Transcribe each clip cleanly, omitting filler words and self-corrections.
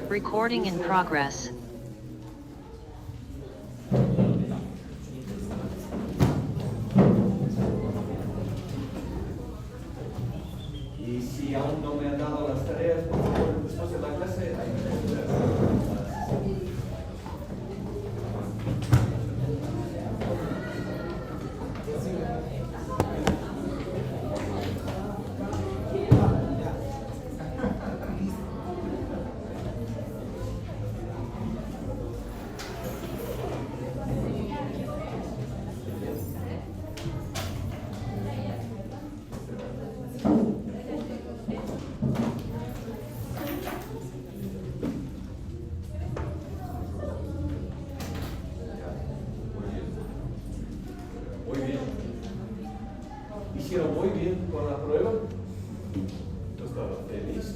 Recording in progress. Y si aún no me han dado las tareas, por favor, después de la clase, ahí me ayudas. Muy bien. Hicieron muy bien con la prueba. Yo estaba feliz.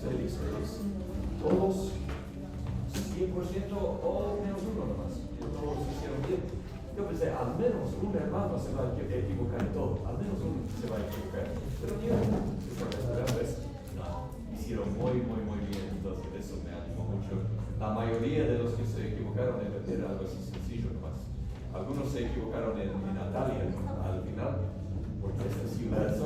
Todos 100% o menos uno nomás. Todos hicieron bien. Yo pensé, al menos un hermano se va a equivocar en todo. Al menos uno se va a equivocar. Pero no, hicieron muy bien. Entonces eso me animó mucho. La mayoría de los que se equivocaron era algo así sencillo nomás. Algunos se equivocaron en Natalia al final, porque esta ciudad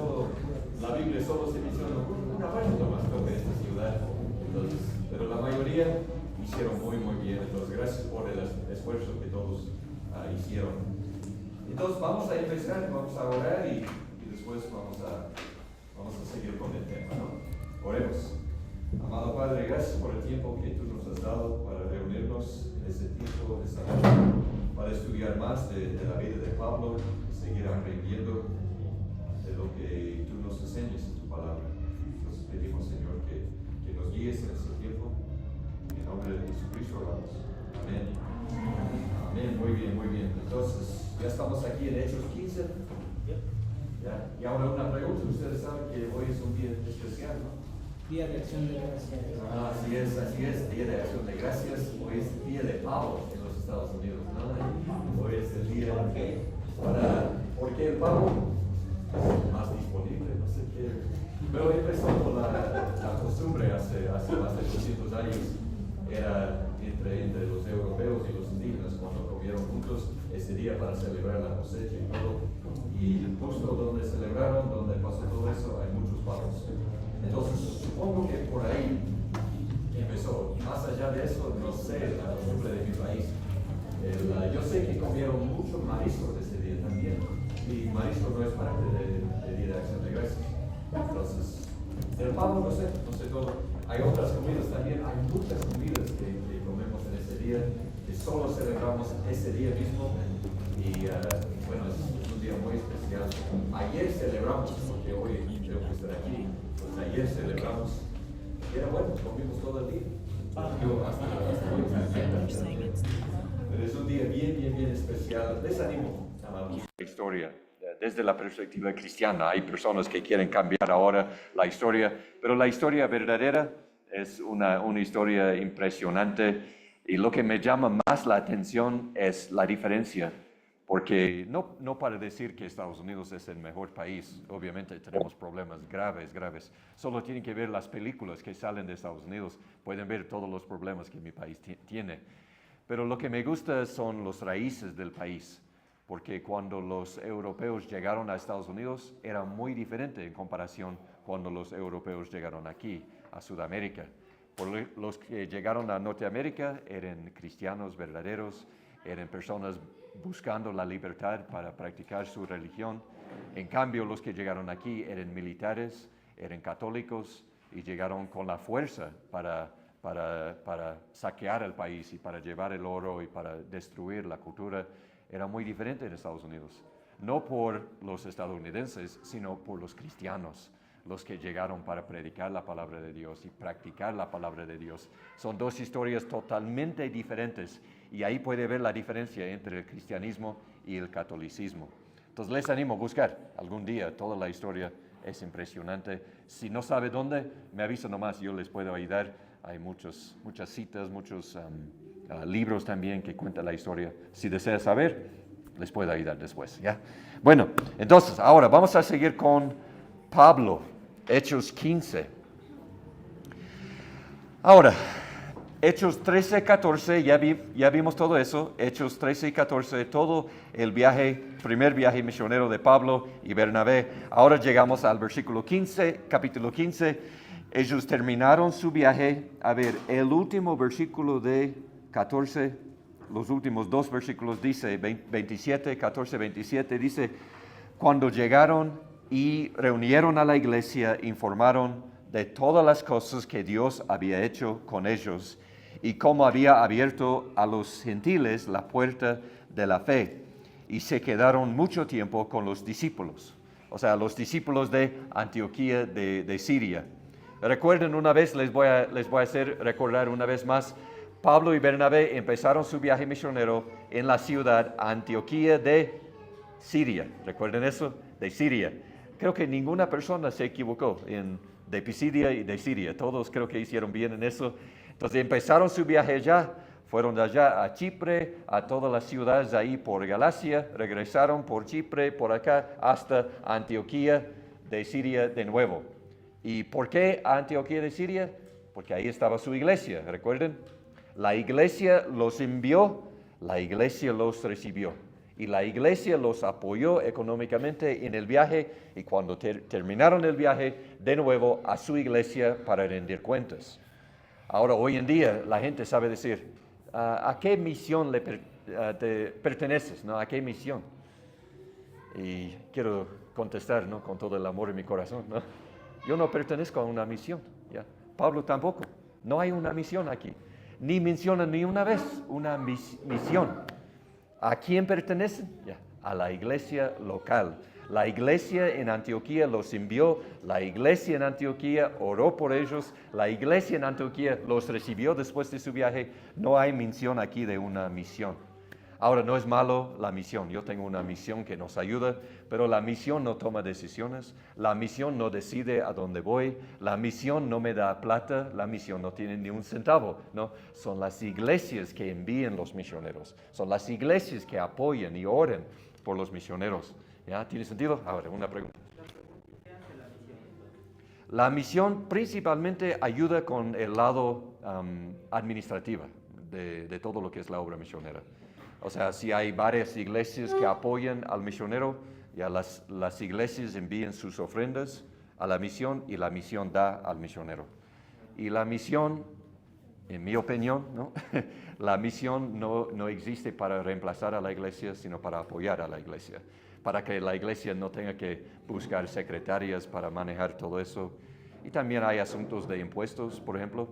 la Biblia solo se menciona una parte nomás sobre esta ciudad. Entonces, pero la mayoría hicieron muy bien. Entonces, gracias por el esfuerzo que todos hicieron. Entonces, vamos a empezar, vamos a orar y después vamos a seguir con el tema, ¿no? Oremos. Amado Padre, gracias por el tiempo que tú nos has dado para reunirnos en este tiempo, esta noche, para estudiar más de la vida de Pablo, seguir aprendiendo de lo que tú nos enseñes en tu palabra. Nos pedimos, Señor, que nos guíes en este tiempo. En nombre de Jesucristo oramos. Amén. Amén. Muy bien. Entonces, ya estamos aquí en Hechos 15. ¿Ya? Y ahora una pregunta. Ustedes saben que hoy es un día especial, ¿no? Día de Acción de Gracias. Así es, Día de Acción de Gracias. Hoy es el Día de Pavo en los Estados Unidos, ¿no? Hoy es el día porque el pavo es más disponible, no sé qué. Pero empezó con la costumbre hace más de 200 años. Era entre los europeos y los indígenas cuando comieron juntos ese día para celebrar la cosecha y todo. Y justo donde celebraron, donde pasó todo eso, hay muchos pavos. Entonces, supongo que por ahí empezó. Más allá de eso, no sé, la costumbre de mi país. Yo sé que comieron mucho marisco ese día también. Y marisco no es parte del Día de Acción de Gracias. Entonces, el pavo no sé todo. Hay otras comidas también, hay muchas comidas que comemos en ese día, que solo celebramos ese día mismo. Y bueno, es un día muy especial. Ayer celebramos, porque hoy tengo que estar aquí. Ayer celebramos, y era bueno, comimos todo el día. Yo hasta hoy. Pero es un día bien especial. Les animo a la historia. Desde la perspectiva cristiana, hay personas que quieren cambiar ahora la historia, pero la historia verdadera es una historia impresionante. Y lo que me llama más la atención es la diferencia. Porque no para decir que Estados Unidos es el mejor país, obviamente tenemos problemas graves. Solo tienen que ver las películas que salen de Estados Unidos, pueden ver todos los problemas que mi país tiene. Pero lo que me gusta son las raíces del país, porque cuando los europeos llegaron a Estados Unidos era muy diferente en comparación cuando los europeos llegaron aquí, a Sudamérica. Los que llegaron a Norteamérica eran cristianos verdaderos, eran personas buscando la libertad para practicar su religión. En cambio, los que llegaron aquí eran militares, eran católicos y llegaron con la fuerza para saquear el país y para llevar el oro y para destruir la cultura. Era muy diferente en Estados Unidos. No por los estadounidenses, sino por los cristianos, los que llegaron para predicar la palabra de Dios y practicar la palabra de Dios. Son dos historias totalmente diferentes. Y ahí puede ver la diferencia entre el cristianismo y el catolicismo. Entonces les animo a buscar algún día toda la historia, es impresionante. Si no sabe dónde, me avisa nomás, yo les puedo ayudar. Hay muchas citas, muchos libros también que cuentan la historia. Si desea saber, les puedo ayudar después, ¿ya? Bueno, entonces ahora vamos a seguir con Pablo, Hechos 15. Ahora, Hechos 13, 14, ya vimos todo eso. Hechos 13 y 14, todo el primer viaje misionero de Pablo y Bernabé. Ahora llegamos al versículo 15, capítulo 15. Ellos terminaron su viaje. A ver, el último versículo de 14, los últimos dos versículos dice, 27, 14, 27, dice, cuando llegaron y reunieron a la iglesia, informaron de todas las cosas que Dios había hecho con ellos y cómo había abierto a los gentiles la puerta de la fe. Y se quedaron mucho tiempo con los discípulos, o sea, los discípulos de Antioquía de Siria. Recuerden una vez, les voy a hacer recordar una vez más, Pablo y Bernabé empezaron su viaje misionero en la ciudad Antioquía de Siria. ¿Recuerden eso? De Siria. Creo que ninguna persona se equivocó de Pisidia y de Siria. Todos creo que hicieron bien en eso. Entonces empezaron su viaje allá, fueron de allá a Chipre, a todas las ciudades ahí por Galacia, regresaron por Chipre, por acá, hasta Antioquía de Siria de nuevo. ¿Y por qué Antioquía de Siria? Porque ahí estaba su iglesia, ¿recuerden? La iglesia los envió, la iglesia los recibió. Y la iglesia los apoyó económicamente en el viaje y cuando terminaron el viaje, de nuevo a su iglesia para rendir cuentas. Ahora, hoy en día, la gente sabe decir, ¿a qué misión te perteneces? ¿No? ¿A qué misión? Y quiero contestar, ¿no? Con todo el amor en mi corazón, ¿no? Yo no pertenezco a una misión, ¿ya? Pablo tampoco. No hay una misión aquí. Ni menciona ni una vez una misión. ¿A quién pertenecen? Ya, a la iglesia local. La iglesia en Antioquía los envió, la iglesia en Antioquía oró por ellos, la iglesia en Antioquía los recibió después de su viaje. No hay mención aquí de una misión. Ahora, no es malo la misión. Yo tengo una misión que nos ayuda, pero la misión no toma decisiones, la misión no decide a dónde voy, la misión no me da plata, la misión no tiene ni un centavo, ¿no? Son las iglesias que envían los misioneros, son las iglesias que apoyan y oran por los misioneros. ¿Ya? ¿Tiene sentido? Ahora, una pregunta. La misión principalmente ayuda con el lado administrativo de todo lo que es la obra misionera. O sea, si hay varias iglesias que apoyan al misionero, ya las iglesias envían sus ofrendas a la misión y la misión da al misionero. Y la misión, en mi opinión, ¿no? La misión no existe para reemplazar a la iglesia, sino para apoyar a la iglesia. Para que la iglesia no tenga que buscar secretarias para manejar todo eso. Y también hay asuntos de impuestos, por ejemplo.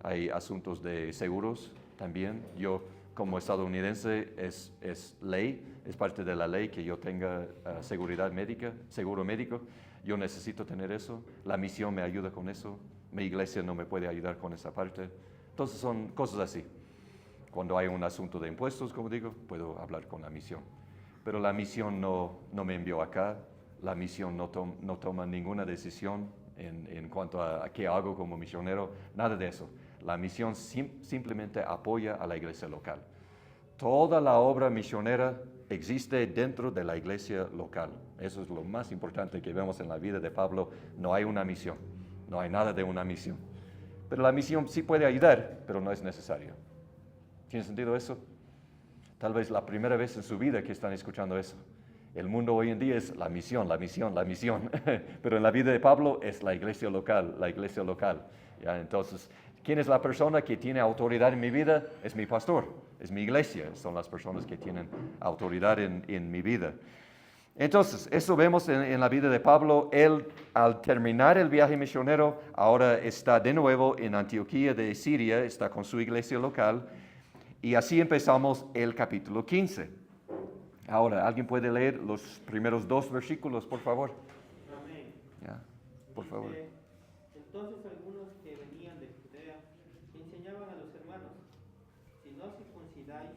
Hay asuntos de seguros también. Yo, como estadounidense, es ley, es parte de la ley que yo tenga seguridad médica, seguro médico. Yo necesito tener eso. La misión me ayuda con eso. Mi iglesia no me puede ayudar con esa parte. Entonces son cosas así. Cuando hay un asunto de impuestos, como digo, puedo hablar con la misión. Pero la misión no me envió acá. La misión no toma ninguna decisión en cuanto a qué hago como misionero. Nada de eso. La misión simplemente apoya a la iglesia local. Toda la obra misionera existe dentro de la iglesia local. Eso es lo más importante que vemos en la vida de Pablo. No hay una misión. No hay nada de una misión. Pero la misión sí puede ayudar, pero no es necesario. ¿Tiene sentido eso? Tal vez la primera vez en su vida que están escuchando eso. El mundo hoy en día es la misión, la misión, la misión. Pero en la vida de Pablo es la iglesia local, la iglesia local. ¿Ya? Entonces, ¿quién es la persona que tiene autoridad en mi vida? Es mi pastor, es mi iglesia. Son las personas que tienen autoridad en mi vida. Entonces, eso vemos en la vida de Pablo. Él, al terminar el viaje misionero, ahora está de nuevo en Antioquía de Siria, está con su iglesia local. Y así empezamos el capítulo 15. Ahora, ¿alguien puede leer los primeros 2 versículos, por favor? Amén. Ya, por favor. Entonces algunos que venían de Judea enseñaban a los hermanos, si no circuncidáis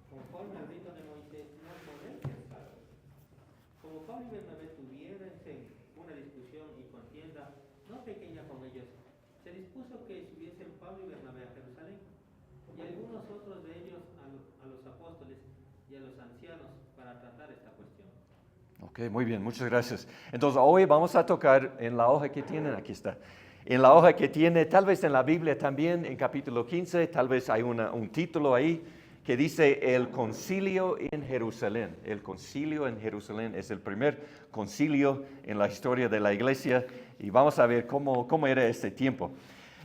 conforme al rito de Moisés, no podéis ser salvos. Como Pablo y Bernabé tuvieron una discusión y contienda no pequeña con ellos, se dispuso que subiesen Pablo y Bernabé a Jerusalén, y algunos otros de ellos a los apóstoles y a los ancianos para tratar esta cuestión. Ok, muy bien, muchas gracias. Entonces, hoy vamos a tocar en la hoja que tienen, aquí está, En la hoja que tiene, tal vez en la Biblia también, en capítulo 15, tal vez hay un título ahí que dice el concilio en Jerusalén. El concilio en Jerusalén es el primer concilio en la historia de la iglesia y vamos a ver cómo era ese tiempo.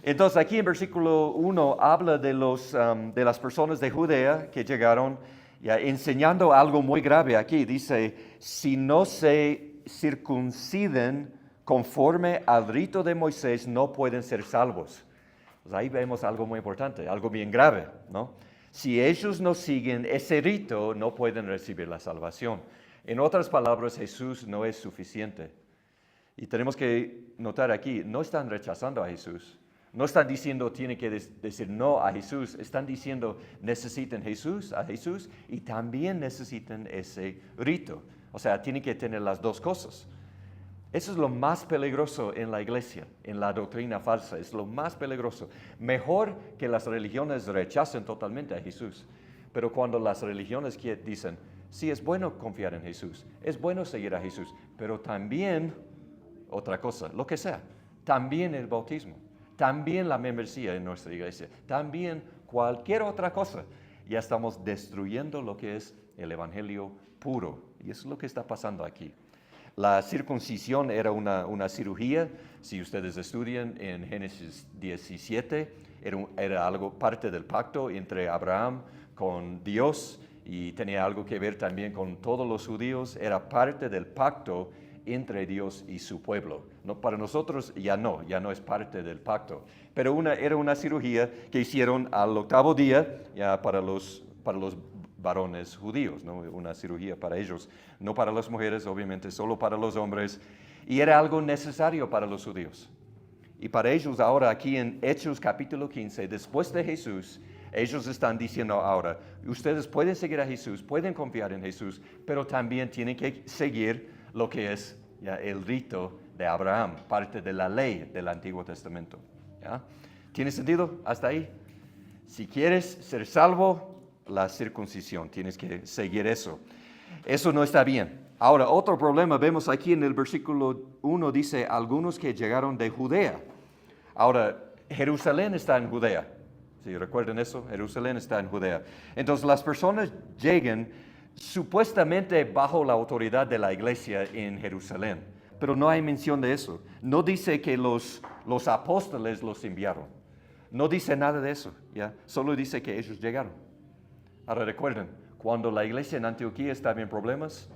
Entonces aquí en versículo 1 habla de las personas de Judea que llegaron ya enseñando algo muy grave aquí. Dice, si no se circunciden conforme al rito de Moisés, no pueden ser salvos. Pues ahí vemos algo muy importante, algo bien grave, ¿no? Si ellos no siguen ese rito, no pueden recibir la salvación. En otras palabras, Jesús no es suficiente. Y tenemos que notar aquí, no están rechazando a Jesús. No están diciendo tienen que decir no a Jesús. Están diciendo necesitan a Jesús y también necesitan ese rito. O sea, tienen que tener las dos cosas. Eso es lo más peligroso en la iglesia, en la doctrina falsa. Es lo más peligroso. Mejor que las religiones rechacen totalmente a Jesús. Pero cuando las religiones dicen, sí, es bueno confiar en Jesús, es bueno seguir a Jesús, pero también otra cosa, lo que sea, también el bautismo, también la membresía en nuestra iglesia, también cualquier otra cosa, ya estamos destruyendo lo que es el evangelio puro. Y eso es lo que está pasando aquí. La circuncisión era una cirugía. Si ustedes estudian en Génesis 17, era algo parte del pacto entre Abraham con Dios y tenía algo que ver también con todos los judíos. Era parte del pacto entre Dios y su pueblo. No, para nosotros ya no es parte del pacto. Pero era una cirugía que hicieron al 8º día ya para los varones judíos, ¿no? Una cirugía para ellos, no para las mujeres, obviamente, solo para los hombres. Y era algo necesario para los judíos. Y para ellos ahora aquí en Hechos capítulo 15, después de Jesús, ellos están diciendo ahora, ustedes pueden seguir a Jesús, pueden confiar en Jesús, pero también tienen que seguir lo que es ya el rito de Abraham, parte de la ley del Antiguo Testamento. ¿Ya? ¿Tiene sentido hasta ahí? Si quieres ser salvo, la circuncisión, tienes que seguir eso. Eso no está bien. Ahora, otro problema vemos aquí en el versículo 1, dice, algunos que llegaron de Judea. Ahora, Jerusalén está en Judea. ¿Sí recuerdan eso? Jerusalén está en Judea. Entonces, las personas llegan supuestamente bajo la autoridad de la iglesia en Jerusalén, pero no hay mención de eso. No dice que los apóstoles los enviaron. No dice nada de eso, ¿ya? Solo dice que ellos llegaron. Ahora recuerden, cuando la iglesia en Antioquía estaba en problemas,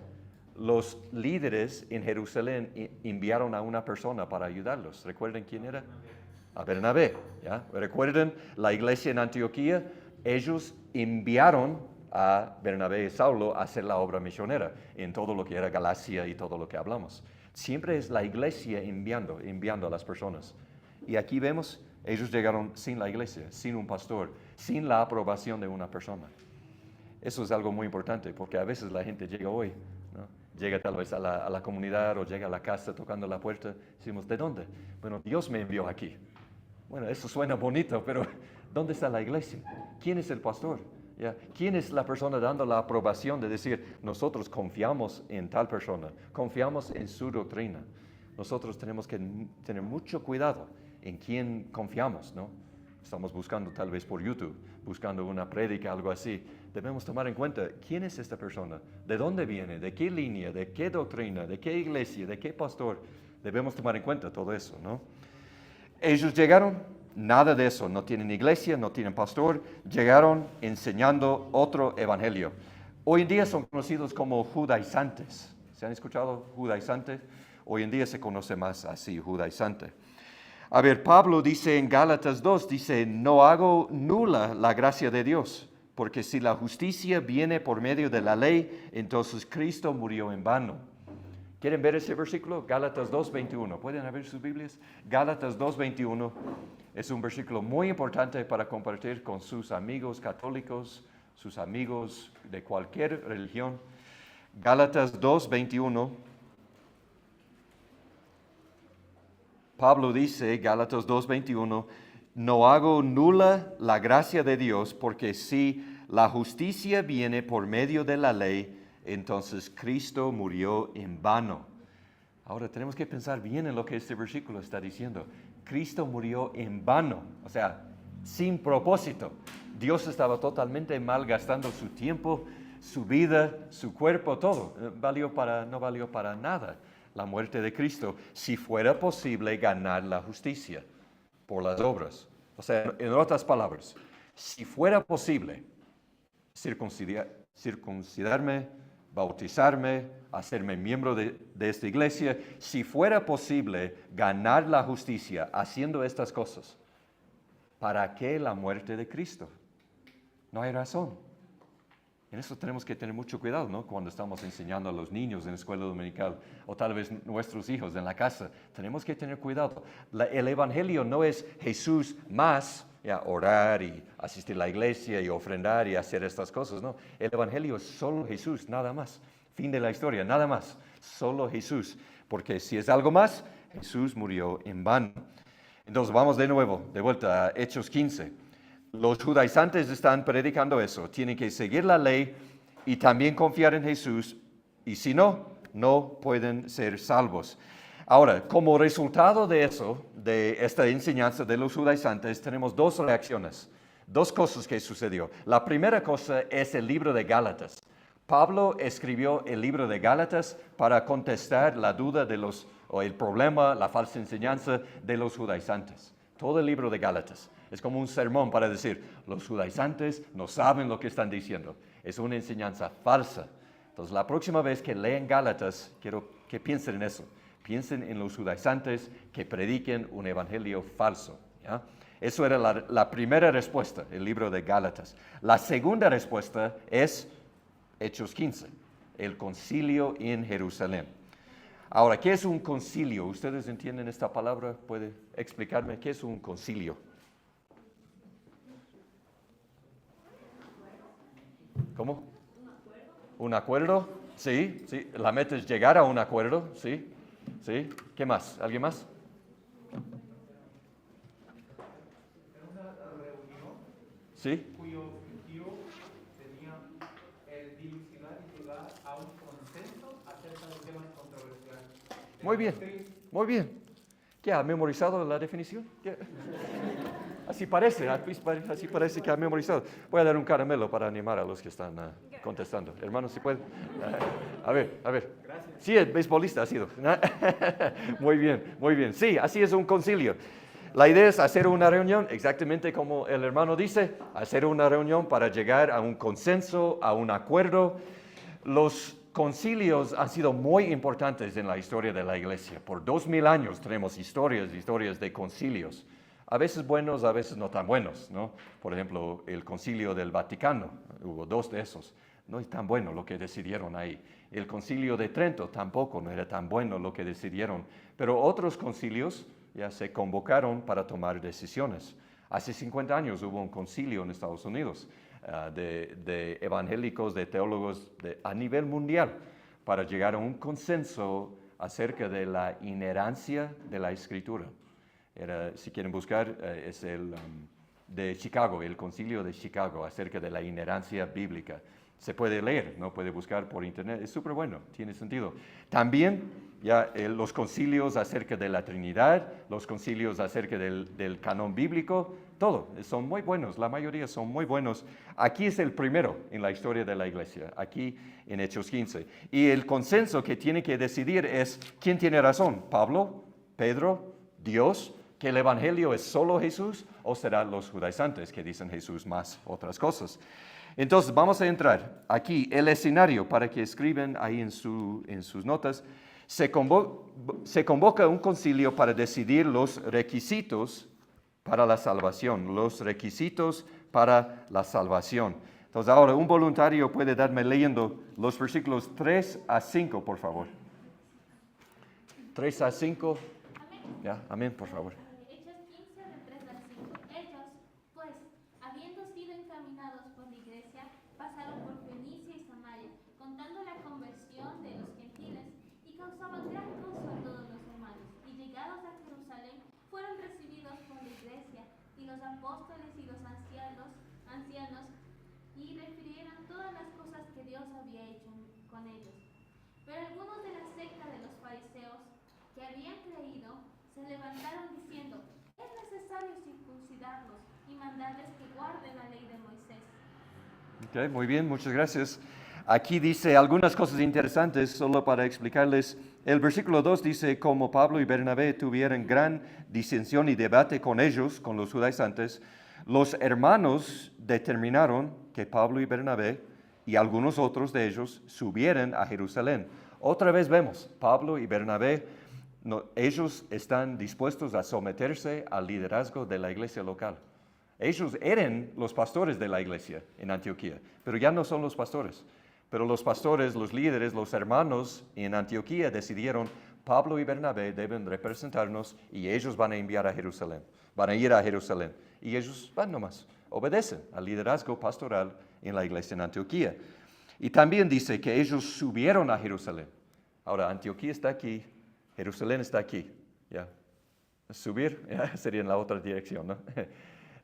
los líderes en Jerusalén enviaron a una persona para ayudarlos. ¿Recuerden quién era? A Bernabé. ¿Ya? Recuerden, la iglesia en Antioquía, ellos enviaron a Bernabé y Saulo a hacer la obra misionera en todo lo que era Galacia y todo lo que hablamos. Siempre es la iglesia enviando a las personas. Y aquí vemos, ellos llegaron sin la iglesia, sin un pastor, sin la aprobación de una persona. Eso es algo muy importante porque a veces la gente llega hoy, ¿no? Llega tal vez a la comunidad o llega a la casa tocando la puerta. Decimos, ¿de dónde? Bueno, Dios me envió aquí. Bueno, eso suena bonito, pero ¿dónde está la iglesia? ¿Quién es el pastor? ¿Ya? ¿Quién es la persona dando la aprobación de decir, nosotros confiamos en tal persona, confiamos en su doctrina? Nosotros tenemos que tener mucho cuidado en quién confiamos, ¿no? Estamos buscando tal vez por YouTube, buscando una prédica, algo así. Debemos tomar en cuenta quién es esta persona, de dónde viene, de qué línea, de qué doctrina, de qué iglesia, de qué pastor. Debemos tomar en cuenta todo eso, ¿no? Ellos llegaron, nada de eso, no tienen iglesia, no tienen pastor, llegaron enseñando otro evangelio. Hoy en día son conocidos como judaizantes. ¿Se han escuchado judaizantes? Hoy en día se conoce más así, judaizante. A ver, Pablo dice en Gálatas 2, dice, no hago nula la gracia de Dios, porque si la justicia viene por medio de la ley, entonces Cristo murió en vano. ¿Quieren ver ese versículo? Gálatas 2:21. ¿Pueden abrir sus Biblias? Gálatas 2:21 es un versículo muy importante para compartir con sus amigos católicos, sus amigos de cualquier religión. Gálatas 2:21. Pablo dice, Gálatas 2:21, no hago nula la gracia de Dios, porque si la justicia viene por medio de la ley, entonces Cristo murió en vano. Ahora tenemos que pensar bien en lo que este versículo está diciendo. Cristo murió en vano, o sea, sin propósito. Dios estaba totalmente malgastando su tiempo, su vida, su cuerpo, todo. No valió para nada la muerte de Cristo si fuera posible ganar la justicia por las obras. O sea, en otras palabras, si fuera posible circuncidarme, bautizarme, hacerme miembro de esta iglesia, si fuera posible ganar la justicia haciendo estas cosas, ¿para qué la muerte de Cristo? No hay razón. En eso tenemos que tener mucho cuidado, ¿no? Cuando estamos enseñando a los niños en la escuela dominical o tal vez nuestros hijos en la casa. Tenemos que tener cuidado. El Evangelio no es Jesús más, orar y asistir a la iglesia y ofrendar y hacer estas cosas, no. El Evangelio es solo Jesús, nada más. Fin de la historia, nada más. Solo Jesús. Porque si es algo más, Jesús murió en vano. Entonces vamos de vuelta a Hechos 15. Los judaizantes están predicando eso. Tienen que seguir la ley y también confiar en Jesús. Y si no, no pueden ser salvos. Ahora, como resultado de eso, de esta enseñanza de los judaizantes, tenemos dos reacciones, dos cosas que sucedió. La primera cosa es el libro de Gálatas. Pablo escribió el libro de Gálatas para contestar la duda o el problema, la falsa enseñanza de los judaizantes. Todo el libro de Gálatas. Es como un sermón para decir, los judaizantes no saben lo que están diciendo. Es una enseñanza falsa. Entonces, la próxima vez que leen Gálatas, quiero que piensen en eso. Piensen en los judaizantes que prediquen un evangelio falso. ¿Ya? Eso era la primera respuesta, el libro de Gálatas. La segunda respuesta es Hechos 15, el concilio en Jerusalén. Ahora, ¿qué es un concilio? ¿Ustedes entienden esta palabra? ¿Puede explicarme qué es un concilio? ¿Cómo? ¿Un acuerdo? Sí, sí. La meta es llegar a un acuerdo, sí. Sí. ¿Qué más? ¿Alguien más? Una reunión, Sí. cuyo objetivo tenía el dilucidar y llegar a un consenso acerca de temas controversiales. Muy bien, muy bien. ¿Qué ha memorizado la definición? ¿Qué? Así parece que ha memorizado. Voy a dar un caramelo para animar a los que están contestando. Hermanos, si pueden. A ver. Gracias. Sí, el beisbolista ha sido. Muy bien, muy bien. Sí, así es un concilio. La idea es hacer una reunión, exactamente como el hermano dice, hacer una reunión para llegar a un consenso, a un acuerdo. Los concilios han sido muy importantes en la historia de la iglesia. Por 2000 años tenemos historias de concilios. A veces buenos, a veces no tan buenos, ¿no? Por ejemplo, el concilio del Vaticano, hubo 2 de esos. No es tan bueno lo que decidieron ahí. El concilio de Trento tampoco no era tan bueno lo que decidieron. Pero otros concilios ya se convocaron para tomar decisiones. Hace 50 años hubo un concilio en Estados Unidos de evangélicos, de teólogos a nivel mundial para llegar a un consenso acerca de la inerrancia de la Escritura. Si quieren buscar, es el de Chicago, el concilio de Chicago, acerca de la inerrancia bíblica. Se puede leer, ¿no? Puede buscar por internet, es súper bueno, tiene sentido. También ya los concilios acerca de la Trinidad, los concilios acerca del canon bíblico, todo, son muy buenos, la mayoría son muy buenos. Aquí es el primero en la historia de la iglesia, aquí en Hechos 15. Y el consenso que tiene que decidir es, ¿quién tiene razón? ¿Pablo? ¿Pedro? ¿Dios? ¿Que el evangelio es solo Jesús? ¿O serán los judaizantes que dicen Jesús más otras cosas? Entonces vamos a entrar aquí, el escenario, para que escriban ahí en sus notas. Se convoca un concilio para decidir los requisitos para la salvación, Entonces ahora un voluntario puede darme leyendo los versículos 3 a 5, por favor. 3 a 5. Ya, amén, por favor. Hechos 15, de 3 al 5. Ellos, pues, habiendo sido encaminados por la iglesia, pasaron por Fenicia y Samaria, contando la conversión de los gentiles, y causaban gran gozo a todos los hermanos. Y llegados a Jerusalén, fueron recibidos por la iglesia, y los apóstoles y los ancianos, y refirieron todas las cosas que Dios había hecho con ellos. Pero algunos de la secta de los fariseos, que habían creído, se levantaron diciendo: necesario circuncidarlos y mandarles que guarden la ley de Moisés. Ok, muy bien, muchas gracias. Aquí dice algunas cosas interesantes, solo para explicarles. El versículo 2 dice, como Pablo y Bernabé tuvieron gran disensión y debate con ellos, con los judaizantes, los hermanos determinaron que Pablo y Bernabé y algunos otros de ellos subieran a Jerusalén. Otra vez vemos, Pablo y Bernabé, ellos están dispuestos a someterse al liderazgo de la iglesia local. Ellos eran los pastores de la iglesia en Antioquía, pero ya no son los pastores. Pero los pastores, los líderes, los hermanos en Antioquía decidieron, Pablo y Bernabé deben representarnos y ellos van a enviar a Jerusalén, van a ir a Jerusalén. Y ellos van nomás, obedecen al liderazgo pastoral en la iglesia en Antioquía. Y también dice que ellos subieron a Jerusalén. Ahora, Antioquía está aquí, Jerusalén está aquí. ¿Ya? Subir sería en la otra dirección, ¿no?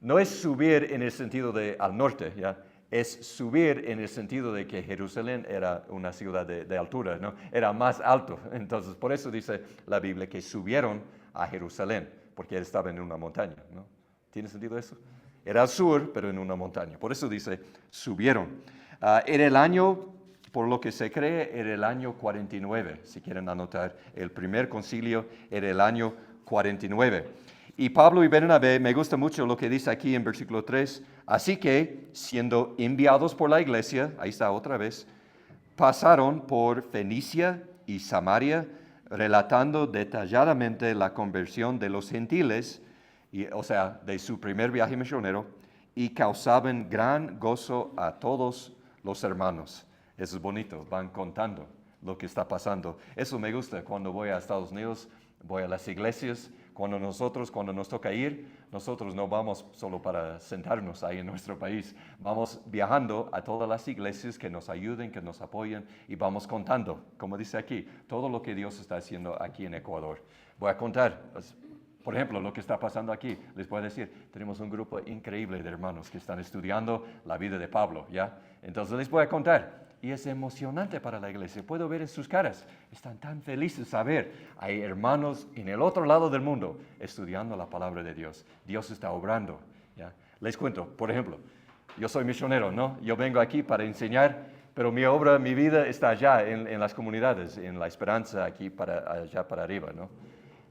No es subir en el sentido de al norte, ¿ya? Es subir en el sentido de que Jerusalén era una ciudad de altura, ¿no? Era más alto. Entonces, por eso dice la Biblia que subieron a Jerusalén, porque él estaba en una montaña, ¿no? ¿Tiene sentido eso? Era al sur, pero en una montaña. Por eso dice, subieron. Era el año, por lo que se cree, era el año 49. Si quieren anotar, el primer concilio era el año 49. Y Pablo y Bernabé, me gusta mucho lo que dice aquí en versículo 3, así que, siendo enviados por la iglesia, ahí está otra vez, pasaron por Fenicia y Samaria, relatando detalladamente la conversión de los gentiles, o sea, de su primer viaje misionero, y causaban gran gozo a todos los hermanos. Eso es bonito, van contando lo que está pasando. Eso me gusta cuando voy a Estados Unidos, voy a las iglesias. Cuando nos toca ir, nosotros no vamos solo para sentarnos ahí en nuestro país. Vamos viajando a todas las iglesias que nos ayuden, que nos apoyen y vamos contando, como dice aquí, todo lo que Dios está haciendo aquí en Ecuador. Voy a contar, por ejemplo, lo que está pasando aquí. Les voy a decir, tenemos un grupo increíble de hermanos que están estudiando la vida de Pablo, ¿ya? Entonces les voy a contar. Y es emocionante para la iglesia. Puedo ver en sus caras. Están tan felices de saber. Hay hermanos en el otro lado del mundo estudiando la palabra de Dios. Dios está obrando. ¿Ya? Les cuento, por ejemplo, yo soy misionero, ¿no? Yo vengo aquí para enseñar, pero mi obra, mi vida está allá en las comunidades, en La Esperanza, aquí allá para arriba, ¿no?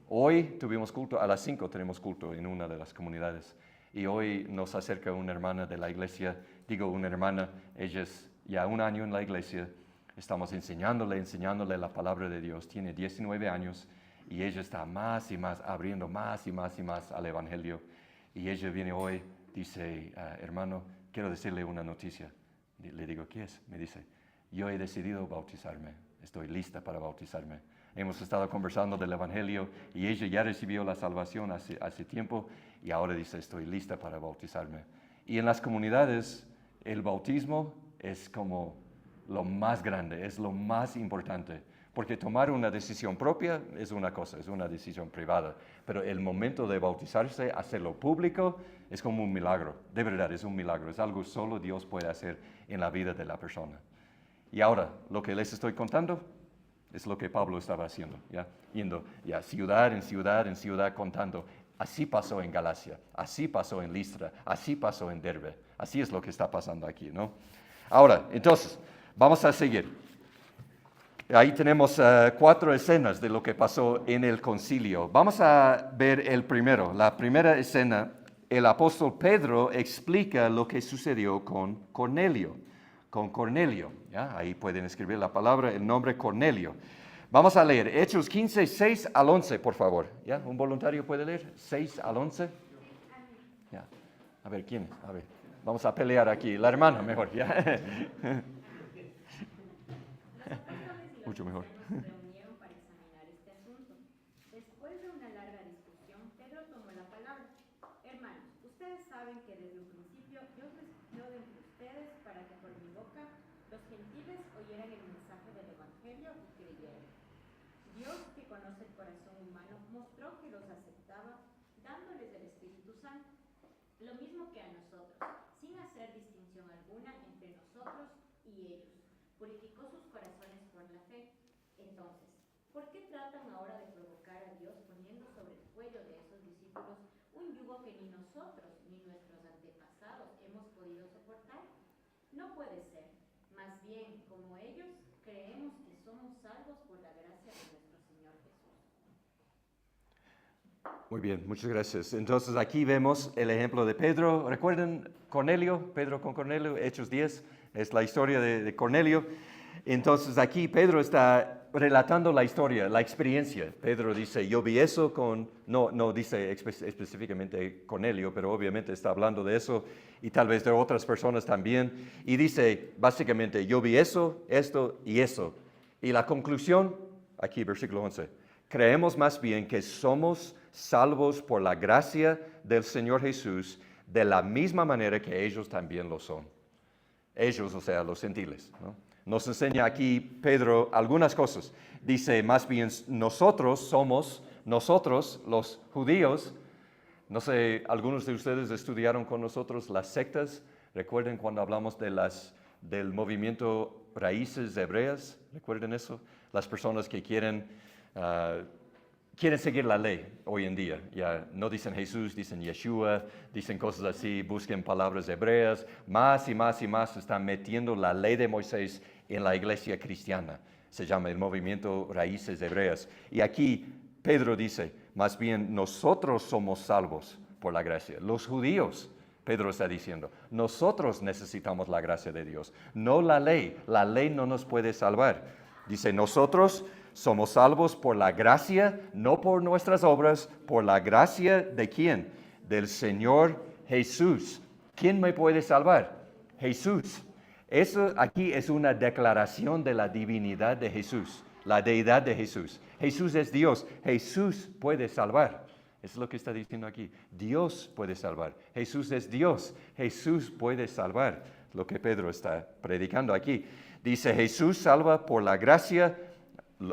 Hoy tuvimos culto, a las 5 tenemos culto en una de las comunidades. Y hoy nos acerca una hermana de la iglesia. Digo, una hermana, ella es ya 1 año en la iglesia, estamos enseñándole la palabra de Dios. Tiene 19 años y ella está más y más, abriendo más y más y más al Evangelio. Y ella viene hoy, dice, hermano, quiero decirle una noticia. Le digo, ¿qué es? Me dice, yo he decidido bautizarme, estoy lista para bautizarme. Hemos estado conversando del Evangelio y ella ya recibió la salvación hace tiempo y ahora dice, estoy lista para bautizarme. Y en las comunidades, el bautismo es como lo más grande, es lo más importante, porque tomar una decisión propia es una cosa, es una decisión privada, pero el momento de bautizarse, hacerlo público, es como un milagro, de verdad es un milagro, es algo solo Dios puede hacer en la vida de la persona. Y ahora, lo que les estoy contando es lo que Pablo estaba haciendo, ¿ya? Yendo ya ciudad en ciudad en ciudad contando. Así pasó en Galacia, así pasó en Listra, así pasó en Derbe, así es lo que está pasando aquí, ¿no? Ahora, entonces, vamos a seguir. Ahí tenemos 4 escenas de lo que pasó en el concilio. Vamos a ver el primero. La primera escena, el apóstol Pedro explica lo que sucedió con Cornelio. ¿Ya? Ahí pueden escribir la palabra, el nombre Cornelio. Vamos a leer Hechos 15, 6 al 11, por favor. ¿Ya? ¿Un voluntario puede leer? 6 al 11. ¿Ya? A ver, ¿quién? A ver. Vamos a pelear aquí. La hermana, mejor, ¿ya? Mucho mejor. Se reunieron para examinar este asunto. Después de una larga discusión, Pedro tomó la palabra. Hermanos, ustedes saben que desde un principio Dios me escogió de entre ustedes para que por mi boca los gentiles oyeran el mensaje del Evangelio y creyeran. Dios, que conoce el corazón humano, mostró que los aceptaba dándoles el Espíritu Santo, lo mismo que a nosotros, sin hacer distinción alguna entre nosotros y ellos. Purificó sus corazones por la fe. Entonces, ¿por qué tratan ahora de provocar a Dios poniendo sobre el cuello de esos discípulos un yugo nosotros ni nuestros antepasados hemos podido soportar? No puede ser. Más bien, como ellos, creemos que somos salvos por la gracia de nuestro Señor Jesús. Muy bien, muchas gracias. Entonces aquí vemos el ejemplo de Pedro. ¿Recuerdan Cornelio? Pedro con Cornelio, Hechos 10, es la historia de Cornelio. Entonces aquí Pedro está relatando la historia, la experiencia. Pedro dice, yo vi eso con, no dice específicamente Cornelio, pero obviamente está hablando de eso y tal vez de otras personas también. Y dice, básicamente, yo vi eso, esto y eso. Y la conclusión, aquí versículo 11, creemos más bien que somos salvos por la gracia del Señor Jesús de la misma manera que ellos también lo son. Ellos, o sea, los gentiles, ¿no? Nos enseña aquí Pedro algunas cosas. Dice, más bien nosotros los judíos, no sé, algunos de ustedes estudiaron con nosotros las sectas. ¿Recuerden cuando hablamos del movimiento Raíces Hebreas? ¿Recuerden eso? Las personas que quieren seguir la ley hoy en día. Ya no dicen Jesús, dicen Yeshua, dicen cosas así, busquen palabras hebreas. Más y más y más están metiendo la ley de Moisés en la iglesia cristiana. Se llama el movimiento Raíces Hebreas. Y aquí Pedro dice, más bien nosotros somos salvos por la gracia. Los judíos, Pedro está diciendo, nosotros necesitamos la gracia de Dios, no la ley. La ley no nos puede salvar. Dice, nosotros somos salvos por la gracia, no por nuestras obras, por la gracia ¿de quién? Del Señor Jesús. ¿Quién me puede salvar? Jesús. Eso aquí es una declaración de la divinidad de Jesús, la deidad de Jesús. Jesús es Dios, Jesús puede salvar. Eso es lo que está diciendo aquí. Dios puede salvar. Jesús es Dios, Jesús puede salvar. Lo que Pedro está predicando aquí. Dice, Jesús salva por la gracia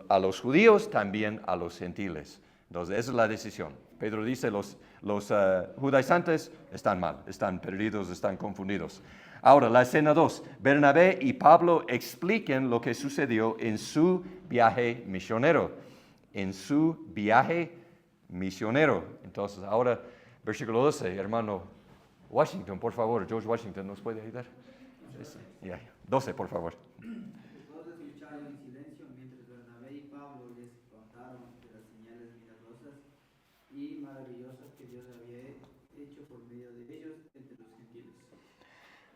a los judíos, también a los gentiles. Entonces, esa es la decisión. Pedro dice, los judaizantes están mal, están perdidos, están confundidos. Ahora, la escena 2. Bernabé y Pablo expliquen lo que sucedió en su viaje misionero. En su viaje misionero. Entonces, ahora, versículo 12, hermano Washington, por favor, George Washington, ¿nos puede ayudar? 12, por favor. Todos escucharon en silencio mientras Bernabé y Pablo les contaron de las señales milagrosas y maravillosas que Dios había hecho por medio de ellos entre los gentiles.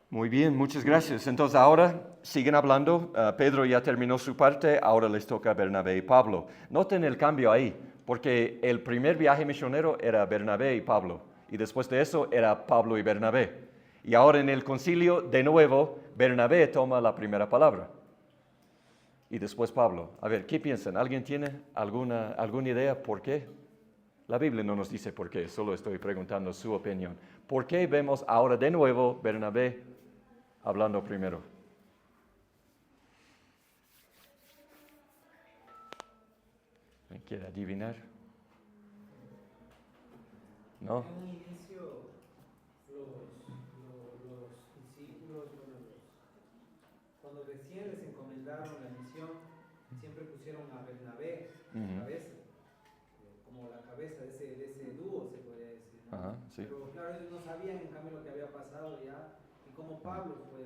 Muy bien, muchas gracias. Entonces ahora siguen hablando. Pedro ya terminó su parte, ahora les toca a Bernabé y Pablo. Noten el cambio ahí, porque el primer viaje misionero era Bernabé y Pablo, y después de eso era Pablo y Bernabé. Y ahora en el concilio, de nuevo, Bernabé toma la primera palabra. Y después Pablo. A ver, ¿qué piensan? ¿Alguien tiene alguna idea por qué? La Biblia no nos dice por qué, solo estoy preguntando su opinión. ¿Por qué vemos ahora de nuevo Bernabé hablando primero? ¿Me quiere adivinar? ¿No? En un inicio, los discípulos, cuando recién les encomendaron la misión, siempre pusieron a Bernabé cabeza, como la cabeza de ese dúo, se podría decir, ¿no? Ajá, sí. Pero claro, ellos no sabían en cambio lo que había pasado ya, y como Pablo fue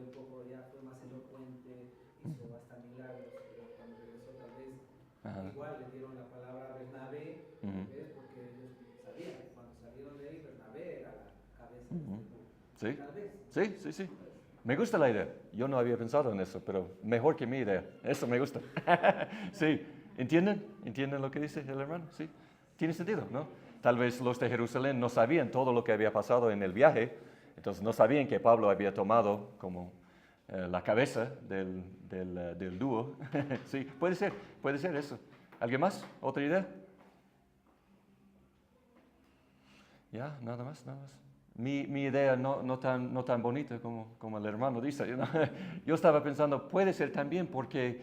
más elocuente, hizo hasta milagros, pero cuando regresó tal vez, igual le dieron la palabra a Bernabé, ¿ves? Porque ellos sabían que cuando salieron de ahí, Bernabé era la cabeza de este dúo. ¿Sí? Tal vez. Sí. Me gusta la idea. Yo no había pensado en eso, pero mejor que mi idea. Eso me gusta. Sí. ¿Entienden? ¿Entienden lo que dice el hermano? Sí. Tiene sentido, ¿no? Tal vez los de Jerusalén no sabían todo lo que había pasado en el viaje, entonces no sabían que Pablo había tomado como la cabeza del dúo. Sí, puede ser eso. ¿Alguien más? ¿Otra idea? Ya, nada más. Mi idea no tan bonita como el hermano dice. Yo estaba pensando, puede ser también porque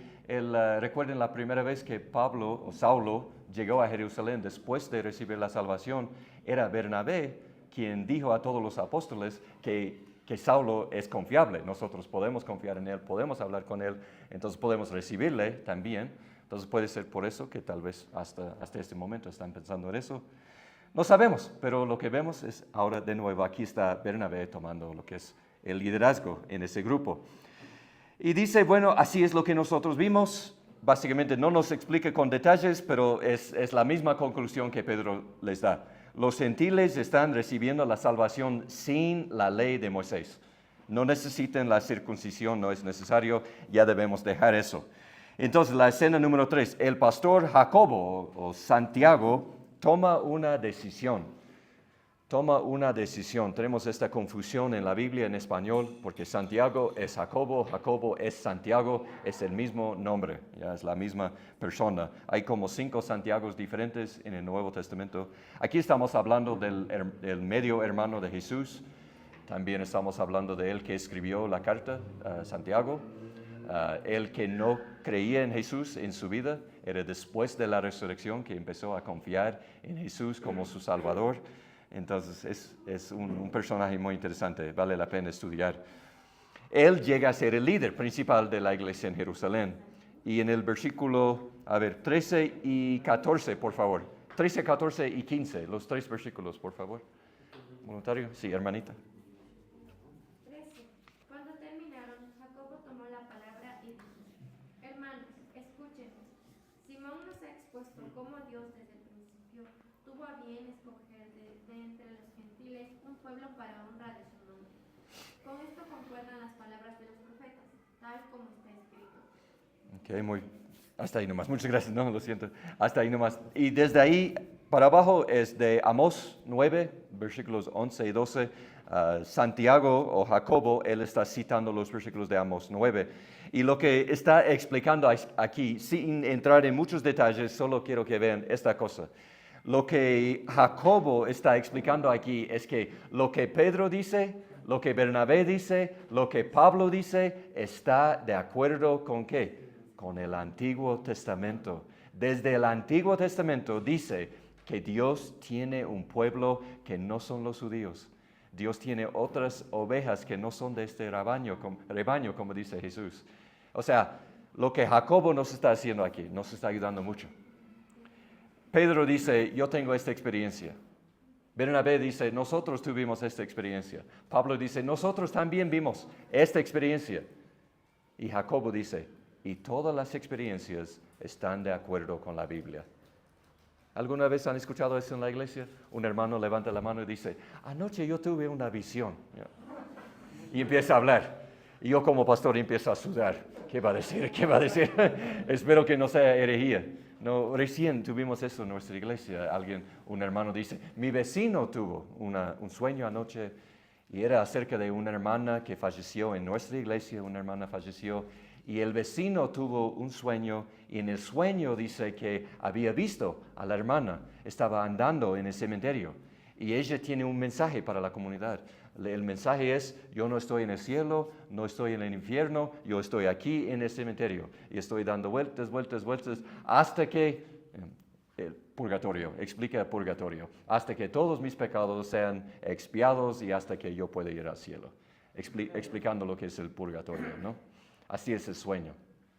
recuerden la primera vez que Pablo o Saulo llegó a Jerusalén después de recibir la salvación, era Bernabé quien dijo a todos los apóstoles que Saulo es confiable. Nosotros podemos confiar en él, podemos hablar con él, entonces podemos recibirle también. Entonces puede ser por eso que tal vez hasta este momento están pensando en eso. No sabemos, pero lo que vemos es ahora de nuevo, aquí está Bernabé tomando lo que es el liderazgo en ese grupo. Y dice, bueno, así es lo que nosotros vimos. Básicamente no nos explica con detalles, pero es la misma conclusión que Pedro les da. Los gentiles están recibiendo la salvación sin la ley de Moisés. No necesitan la circuncisión, no es necesario, ya debemos dejar eso. Entonces, la escena número 3, el pastor Jacobo o Santiago toma una decisión. Tenemos esta confusión en la Biblia en español porque Santiago es Jacobo, Jacobo es Santiago, es el mismo nombre, ya es la misma persona. Hay como 5 Santiagos diferentes en el Nuevo Testamento. Aquí estamos hablando del medio hermano de Jesús. También estamos hablando de él que escribió la carta, Santiago. El que no creía en Jesús en su vida, era después de la resurrección que empezó a confiar en Jesús como su Salvador. Entonces es un personaje muy interesante, vale la pena estudiar. Él llega a ser el líder principal de la iglesia en Jerusalén. Y en el versículo, 13 y 14, por favor. 13, 14 y 15, los 3 versículos, por favor. ¿Voluntario? Sí, hermanita. 13. Cuando terminaron, Jacobo tomó la palabra y dijo: Hermanos, escúchenme. Simón nos ha expuesto cómo Dios desde el principio tuvo a bien escoger de entre los gentiles un pueblo para honra de su nombre. Con esto concuerdan las palabras de los profetas, tal como está escrito. Ok, hasta ahí nomás. Muchas gracias, no, lo siento. Hasta ahí nomás. Y desde ahí para abajo es de Amós 9, versículos 11 y 12. Santiago o Jacobo, él está citando los versículos de Amós 9. Y lo que está explicando aquí, sin entrar en muchos detalles, solo quiero que vean esta cosa. Lo que Jacobo está explicando aquí es que lo que Pedro dice, lo que Bernabé dice, lo que Pablo dice, está de acuerdo con ¿qué? Con el Antiguo Testamento. Desde el Antiguo Testamento dice que Dios tiene un pueblo que no son los judíos. Dios tiene otras ovejas que no son de este rebaño, como dice Jesús. O sea, lo que Jacobo nos está haciendo aquí, nos está ayudando mucho. Pedro dice, yo tengo esta experiencia. Bernabé dice, nosotros tuvimos esta experiencia. Pablo dice, nosotros también vimos esta experiencia. Y Jacobo dice, y todas las experiencias están de acuerdo con la Biblia. ¿Alguna vez han escuchado eso en la iglesia? Un hermano levanta la mano y dice, anoche yo tuve una visión. Y empieza a hablar. Y yo como pastor empiezo a sudar. ¿Qué va a decir? ¿Qué va a decir? Espero que no sea herejía. No, recién tuvimos eso en nuestra iglesia. Un hermano dice, mi vecino tuvo un sueño anoche y era acerca de una hermana que falleció en nuestra iglesia. Una hermana falleció y el vecino tuvo un sueño y en el sueño dice que había visto a la hermana. Estaba andando en el cementerio y ella tiene un mensaje para la comunidad. El mensaje es, yo no estoy en el cielo, no estoy en el infierno, yo estoy aquí en el cementerio. Y estoy dando vueltas, hasta que, el purgatorio, explica el purgatorio, hasta que todos mis pecados sean expiados y hasta que yo pueda ir al cielo. Explicando lo que es el purgatorio, ¿no? Así es el sueño.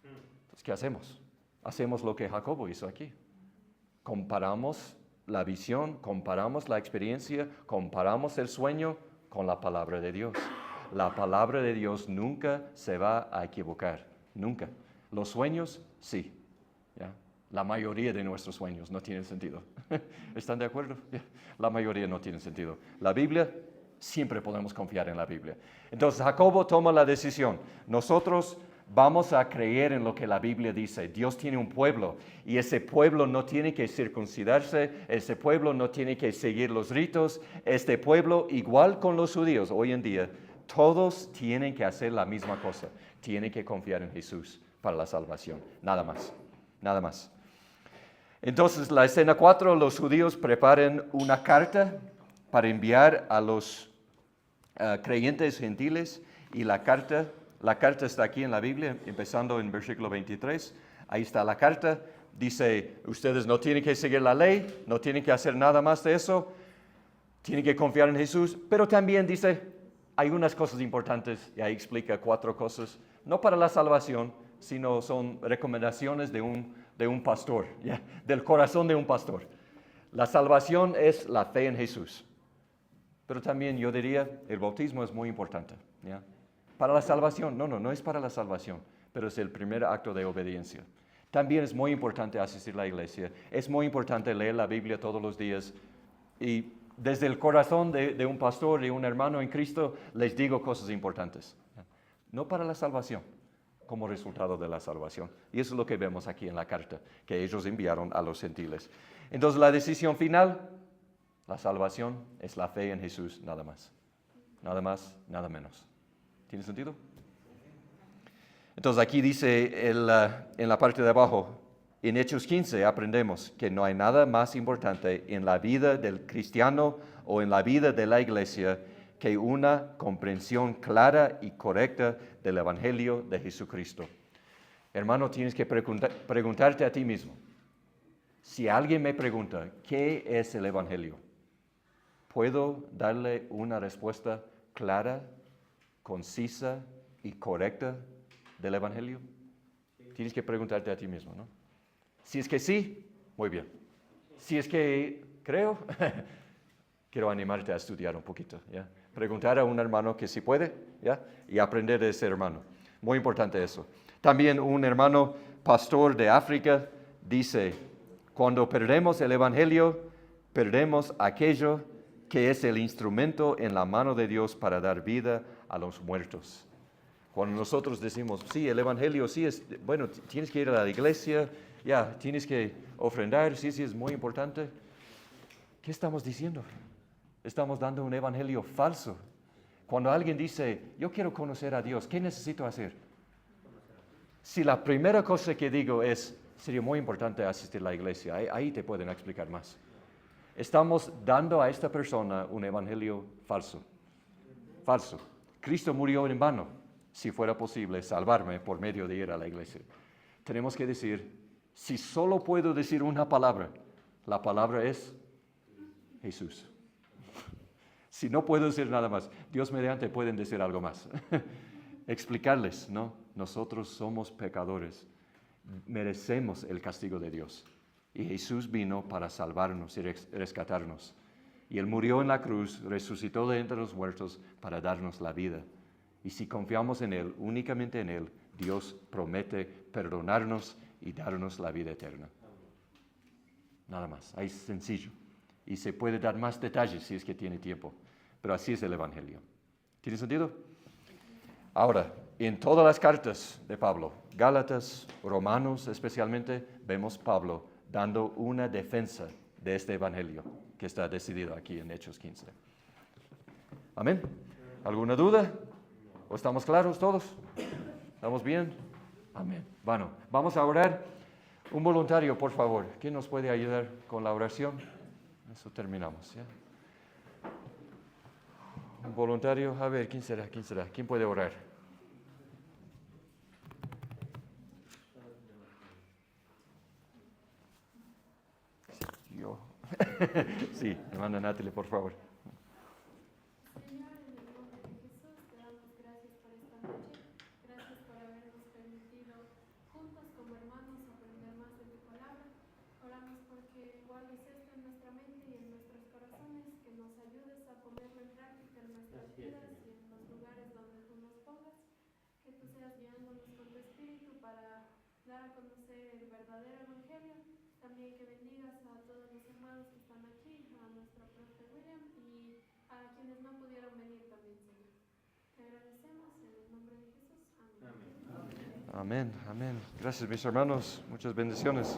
Entonces, ¿qué hacemos? Hacemos lo que Jacobo hizo aquí. Comparamos la visión, comparamos la experiencia, comparamos el sueño con la palabra de Dios. La palabra de Dios nunca se va a equivocar, nunca. Los sueños, sí. ¿Ya? La mayoría de nuestros sueños no tienen sentido. ¿Están de acuerdo? ¿Ya? La mayoría no tienen sentido. La Biblia, siempre podemos confiar en la Biblia. Entonces Jacobo toma la decisión. Nosotros vamos a creer en lo que la Biblia dice. Dios tiene un pueblo y ese pueblo no tiene que circuncidarse, ese pueblo no tiene que seguir los ritos. Este pueblo, igual con los judíos hoy en día, todos tienen que hacer la misma cosa. Tienen que confiar en Jesús para la salvación. Nada más, nada más. Entonces, la escena 4, los judíos preparan una carta para enviar a los creyentes gentiles y la carta está aquí en la Biblia, empezando en versículo 23. Ahí está la carta. Dice, ustedes no tienen que seguir la ley, no tienen que hacer nada más de eso. Tienen que confiar en Jesús. Pero también dice, hay unas cosas importantes, y ahí explica 4 cosas. No para la salvación, sino son recomendaciones de un pastor, ¿ya? Del corazón de un pastor. La salvación es la fe en Jesús. Pero también yo diría, el bautismo es muy importante. ¿Ya? Para la salvación, no es para la salvación, pero es el primer acto de obediencia. También es muy importante asistir a la iglesia, es muy importante leer la Biblia todos los días. Y desde el corazón de un pastor y un hermano en Cristo, les digo cosas importantes. No para la salvación, como resultado de la salvación. Y eso es lo que vemos aquí en la carta que ellos enviaron a los gentiles. Entonces la decisión final, la salvación es la fe en Jesús, nada más. Nada más, nada menos. ¿Tiene sentido? Entonces aquí dice en la parte de abajo, en Hechos 15 aprendemos que no hay nada más importante en la vida del cristiano o en la vida de la iglesia que una comprensión clara y correcta del Evangelio de Jesucristo. Hermano, tienes que preguntarte a ti mismo. Si alguien me pregunta, ¿qué es el Evangelio? ¿Puedo darle una respuesta clara, concisa y correcta del Evangelio? Tienes que preguntarte a ti mismo, ¿no? Si es que sí, muy bien. Si es que creo, quiero animarte a estudiar un poquito, ¿ya? Preguntar a un hermano que sí puede, ¿ya? Y aprender de ese hermano. Muy importante eso. También un hermano pastor de África dice, cuando perdemos el Evangelio, perdemos aquello que es el instrumento en la mano de Dios para dar vida a los muertos. Cuando nosotros decimos, sí, el Evangelio sí es, bueno, tienes que ir a la iglesia, ya, tienes que ofrendar, sí, es muy importante. ¿Qué estamos diciendo? Estamos dando un evangelio falso. Cuando alguien dice, yo quiero conocer a Dios, ¿qué necesito hacer? Si la primera cosa que digo es, sería muy importante asistir a la iglesia, ahí te pueden explicar más. Estamos dando a esta persona un evangelio falso. Falso. Cristo murió en vano, si fuera posible salvarme por medio de ir a la iglesia. Tenemos que decir, si solo puedo decir una palabra, la palabra es Jesús. Si no puedo decir nada más, Dios mediante pueden decir algo más. Explicarles, ¿no? Nosotros somos pecadores, merecemos el castigo de Dios. Y Jesús vino para salvarnos y rescatarnos. Y Él murió en la cruz, resucitó de entre los muertos para darnos la vida. Y si confiamos en Él, únicamente en Él, Dios promete perdonarnos y darnos la vida eterna. Nada más, ahí es sencillo. Y se puede dar más detalles si es que tiene tiempo. Pero así es el Evangelio. ¿Tiene sentido? Ahora, en todas las cartas de Pablo, Gálatas, Romanos especialmente, vemos Pablo dando una defensa de este Evangelio que está decidido aquí en Hechos 15. ¿Amén? ¿Alguna duda? ¿O estamos claros todos? ¿Estamos bien? Amén. Bueno, vamos a orar. Un voluntario, por favor. ¿Quién nos puede ayudar con la oración? Eso terminamos, ¿ya? Un voluntario. A ver, ¿quién será? ¿Quién puede orar? Yo. Sí, hermana Natalie, por favor. Señor, en el nombre de Jesús, te damos gracias por esta noche. Gracias por habernos permitido juntos como hermanos aprender más de tu palabra. Oramos porque guardes esto en nuestra mente y en nuestros corazones, que nos ayudes a ponerlo en práctica en nuestras vidas y en los lugares donde tú nos pongas. Que tú seas guiándonos con tu espíritu para dar a conocer el verdadero evangelio. También que bendigas a todos los hermanos que están aquí, a nuestro profe William y a quienes no pudieron venir también, Señor. Te agradecemos en el nombre de Jesús. Amén. Amén, amén. Gracias, mis hermanos. Muchas bendiciones.